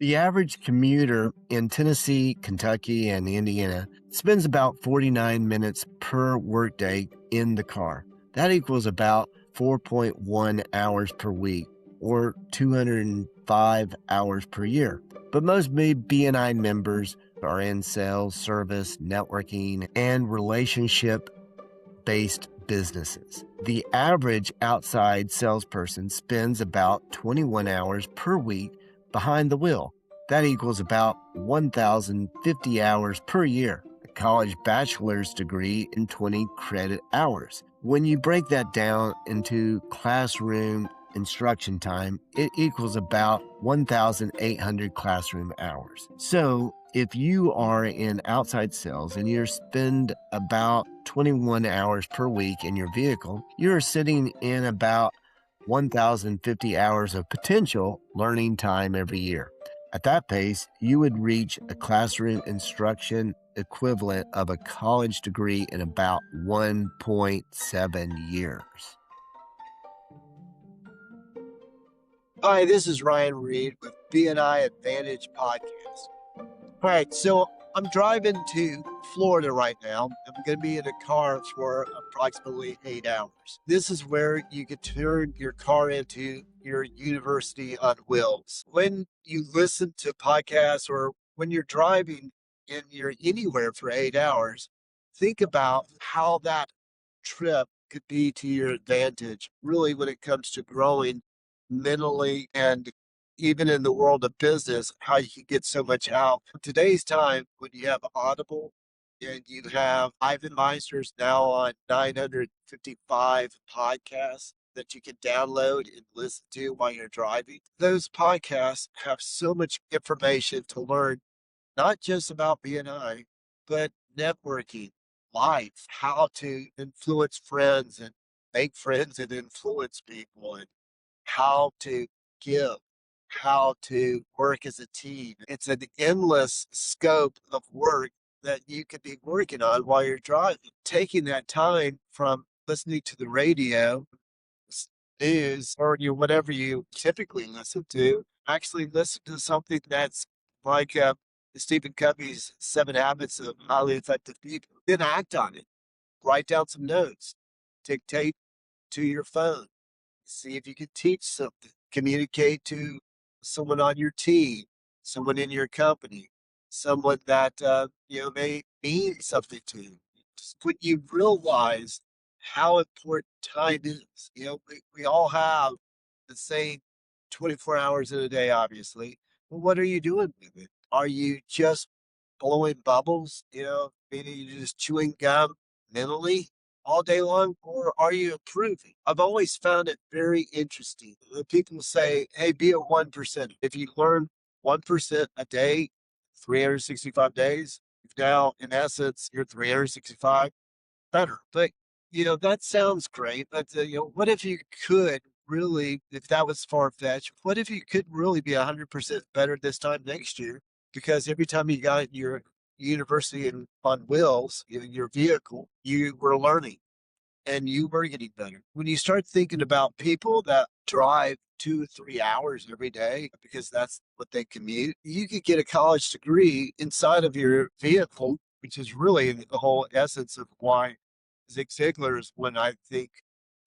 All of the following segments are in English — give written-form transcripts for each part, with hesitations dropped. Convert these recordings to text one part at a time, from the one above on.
The average commuter in Tennessee, Kentucky, and Indiana spends about 49 minutes per workday in the car. That equals about 4.1 hours per week or 205 hours per year. But most BNI members are in sales, service, networking, and relationship-based businesses. The average outside salesperson spends about 21 hours per week behind the wheel. That equals about 1,050 hours per year, a college bachelor's degree in 20 credit hours. When you break that down into classroom instruction time, it equals about 1,800 classroom hours. So if you are in outside sales and you spend about 21 hours per week in your vehicle, you're sitting in about 1,050 hours of potential learning time every year. At that pace, you would reach a classroom instruction equivalent of a college degree in about 1.7 years. Hi, this is Ryan Reed with BNI Advantage Podcast. All right, so I'm driving to Florida right now. I'm going to be in a car for approximately 8 hours. This is where you can turn your car into your university on wheels. When you listen to podcasts or when you're driving and you're anywhere for 8 hours, think about how that trip could be to your advantage, really, when it comes to growing mentally and even in the world of business, how you can get so much out. In today's time, when you have Audible and you have Ivan Meister's now on 955 podcasts that you can download and listen to while you're driving, those podcasts have so much information to learn, not just about BNI, but networking, life, how to influence friends and make friends and influence people, and how to give, how to work as a team. It's an endless scope of work that you could be working on while you're driving. Taking that time from listening to the radio, news, or whatever you typically listen to, actually listen to something that's like Stephen Covey's 7 Habits of Highly Effective People. Then act on it. Write down some notes. Dictate to your phone. See if you can teach something. Communicate to someone on your team, someone in your company, someone that may mean something to you. Just when you realize how important time is. We all have the same 24 hours in a day, obviously. But what are you doing with it? Are you just blowing bubbles? Meaning you're just chewing gum mentally all day long, or are you improving? I've always found it very interesting. When people say, hey, be a 1%. If you learn 1% a day, 365 days, now in essence, you're 365 better. But, that sounds great. But, what if you could really, if that was far fetched, what if you could really be 100% better this time next year? Because every time you got your university on wheels, your vehicle, you were learning and you were getting better. When you start thinking about people that drive 2 3 hours every day because that's what they commute, you could get a college degree inside of your vehicle, which is really the whole essence of why Zig Ziglar is, when I think,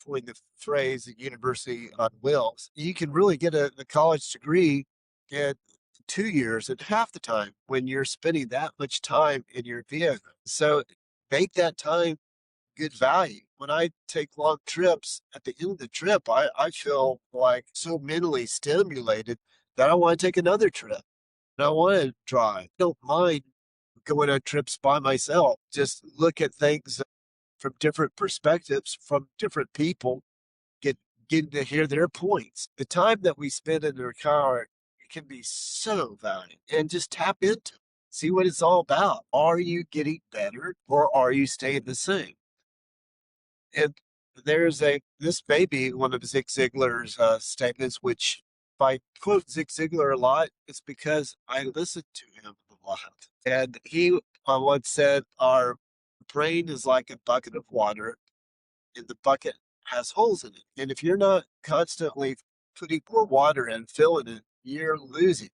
coined the phrase university on wheels. You can really get a college degree in 2 years at half the time when you're spending that much time in your vehicle. So make that time good value. When I take long trips, at the end of the trip, I feel like so mentally stimulated that I want to take another trip. And I want to drive. I don't mind going on trips by myself. Just look at things from different perspectives, from different people, getting to hear their points. The time that we spend in their car, it can be so valuable. And just tap into it. See what it's all about. Are you getting better or are you staying the same? And this may be one of Zig Ziglar's statements, which if I quote Zig Ziglar a lot, it's because I listen to him a lot. And he once said, our brain is like a bucket of water, and the bucket has holes in it. And if you're not constantly putting more water in, filling it, you're losing.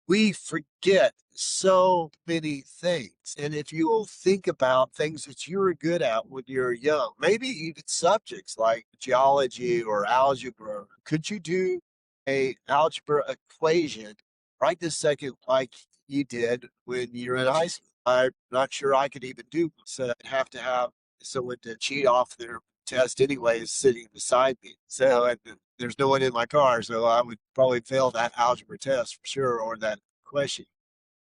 we forget so many things. And if you'll think about things that you were good at when you were young, maybe even subjects like geology or algebra, could you do a algebra equation right this second like you did when you were in high school? I'm not sure I could even do so. I'd have to have someone to cheat off their test anyways sitting beside me. So there's no one in my car, so I would probably fail that algebra test for sure or that question.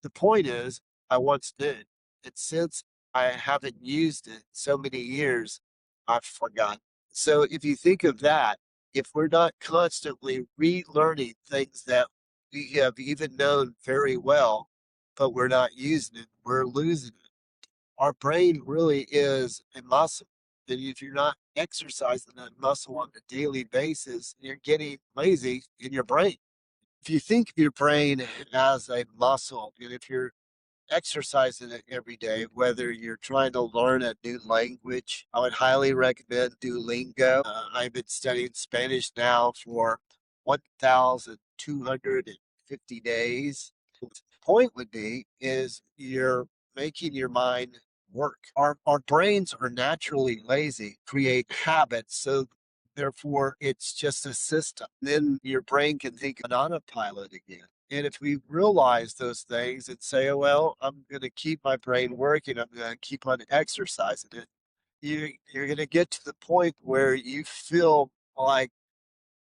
The point is, I once did. And since I haven't used it so many years, I've forgotten. So if you think of that, if we're not constantly relearning things that we have even known very well, but we're not using it, we're losing it. Our brain really is a muscle. And if you're not exercising that muscle on a daily basis, you're getting lazy in your brain. If you think of your brain as a muscle, and if you're exercising it every day, whether you're trying to learn a new language, I would highly recommend Duolingo. I've been studying Spanish now for 1,250 days. The point would be is you're making your mind work. Our brains are naturally lazy, create habits. So therefore it's just a system. Then your brain can think on autopilot again. And if we realize those things and say, oh, well, I'm going to keep my brain working, I'm going to keep on exercising it, you're going to get to the point where you feel like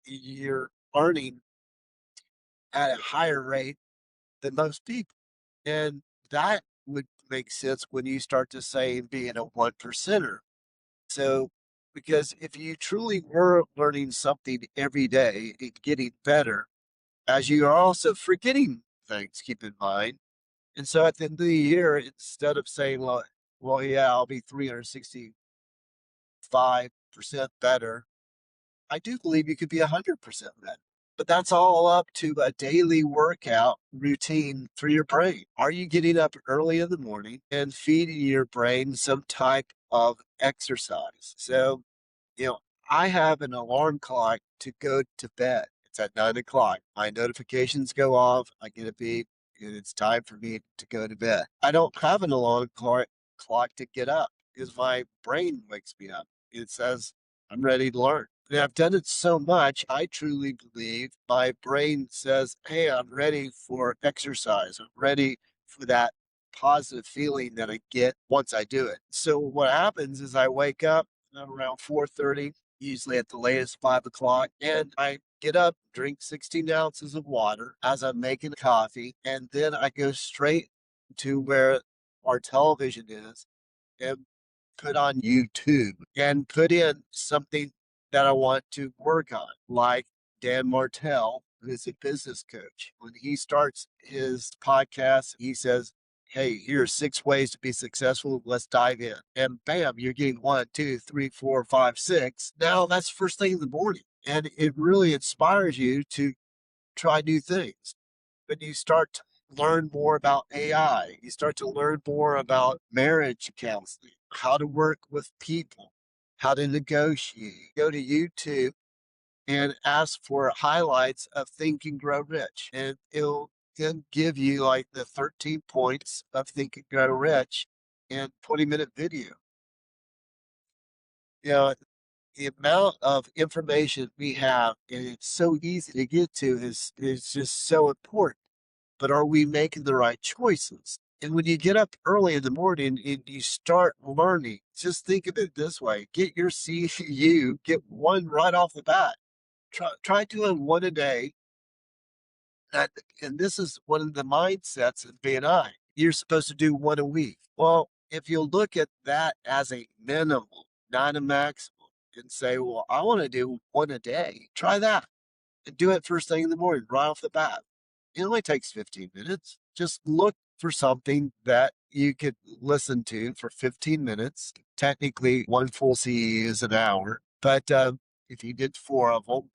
you're learning at a higher rate than most people. And that would make sense when you start to say being a one percenter. So, because if you truly were learning something every day and getting better, as you are also forgetting things, keep in mind. And so at the end of the year, instead of saying, well, yeah, I'll be 365% better, I do believe you could be 100% better. But that's all up to a daily workout routine for your brain. Are you getting up early in the morning and feeding your brain some type of exercise? So you know, I have an alarm clock to go to bed. It's at 9 o'clock. My notifications go off. I get a beep, and it's time for me to go to bed. I don't have an alarm clock to get up because my brain wakes me up. It says I'm ready to learn. And I've done it so much, I truly believe my brain says, hey, I'm ready for exercise. I'm ready for that positive feeling that I get once I do it. So what happens is I wake up around 4:30, usually at the latest 5 o'clock. And I get up, drink 16 ounces of water as I'm making coffee, and then I go straight to where our television is and put on YouTube and put in something that I want to work on, like Dan Martell, who's a business coach. When he starts his podcast, he says, hey, here are 6 ways to be successful. Let's dive in. And bam, you're getting 1, 2, 3, 4, 5, 6. Now that's first thing in the morning. And it really inspires you to try new things. When you start to learn more about AI, you start to learn more about marriage counseling, how to work with people, how to negotiate. Go to YouTube and ask for highlights of Think and Grow Rich. And it'll then give you like the 13 points of Think and Grow Rich in 20-minute video. You know, the amount of information we have and it's so easy to get to is just so important. But are we making the right choices? And when you get up early in the morning and you start learning, just think of it this way: get your CU, get one right off the bat. Try doing one a day. That, and this is one of the mindsets of BNI. You're supposed to do one a week. Well, if you look at that as a minimum, not a maximum, and say, well, I want to do one a day, try that and do it first thing in the morning, right off the bat. It only takes 15 minutes. Just look for something that you could listen to for 15 minutes. Technically, one full CE is an hour, but if you did 4 of them,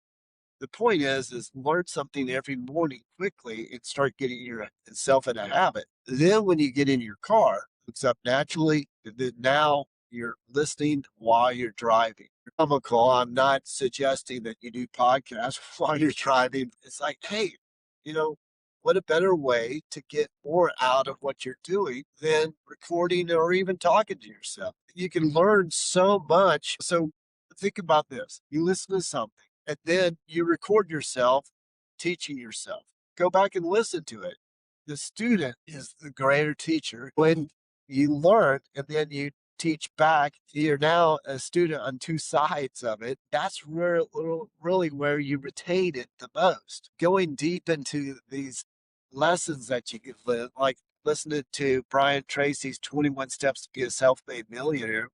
the point is learn something every morning quickly and start getting yourself in a habit. Then when you get in your car, it's up naturally. Then now you're listening while you're driving. Comical. I'm not suggesting that you do podcasts while you're driving. It's like, hey, you know, what a better way to get more out of what you're doing than recording or even talking to yourself? You can learn so much. So think about this. You listen to something and then you record yourself teaching yourself. Go back and listen to it. The student is the greater teacher. When you learn and then you teach back, you're now a student on two sides of it. That's really where you retain it the most. Going deep into these lessons that you can live, like listening to Brian Tracy's 21 Steps to be a Self-Made Millionaire,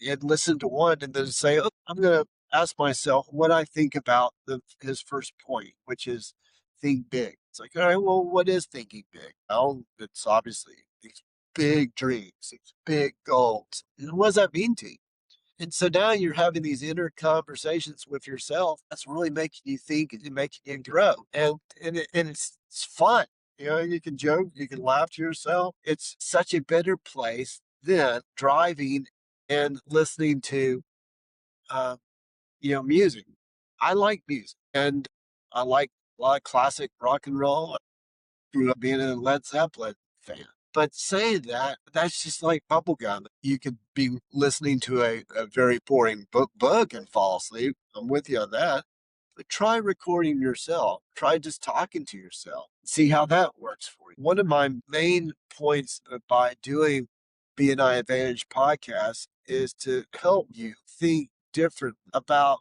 and listen to one and then say, oh, I'm going to ask myself what I think about his first point, which is think big. It's like, all right, well, what is thinking big? Well, it's obviously these big dreams, these big goals. And what does that mean to you? And so now you're having these inner conversations with yourself that's really making you think and making you grow. And it's fun. You can joke, you can laugh to yourself. It's such a better place than driving and listening to uh, music. I like music and I like a lot of classic rock and roll. I grew up being a Led Zeppelin fan. But saying that, that's just like bubblegum. You could be listening to a very boring book and fall asleep. I'm with you on that. But try recording yourself. Try just talking to yourself. See how that works for you. One of my main points by doing BNI Advantage podcast is to help you think different about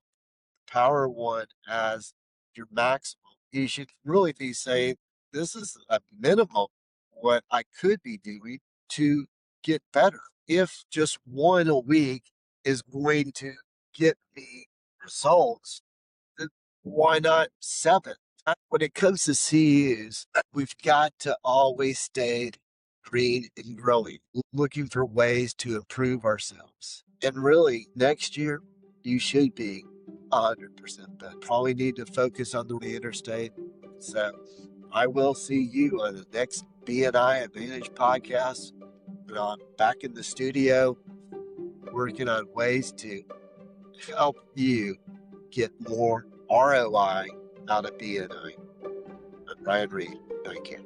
Power One as your maximum. You should really be saying, this is a minimum what I could be doing to get better. If just one a week is going to get me results, then why not seven? When it comes to CEUs, we've got to always stay green and growing, looking for ways to improve ourselves. And really, next year, you should be 100% better. Probably need to focus on the interstate. So I will see you on the next BNI Advantage podcast. I'm back in the studio working on ways to help you get more ROI out of BNI. I'm Ryan Reed. Thank you.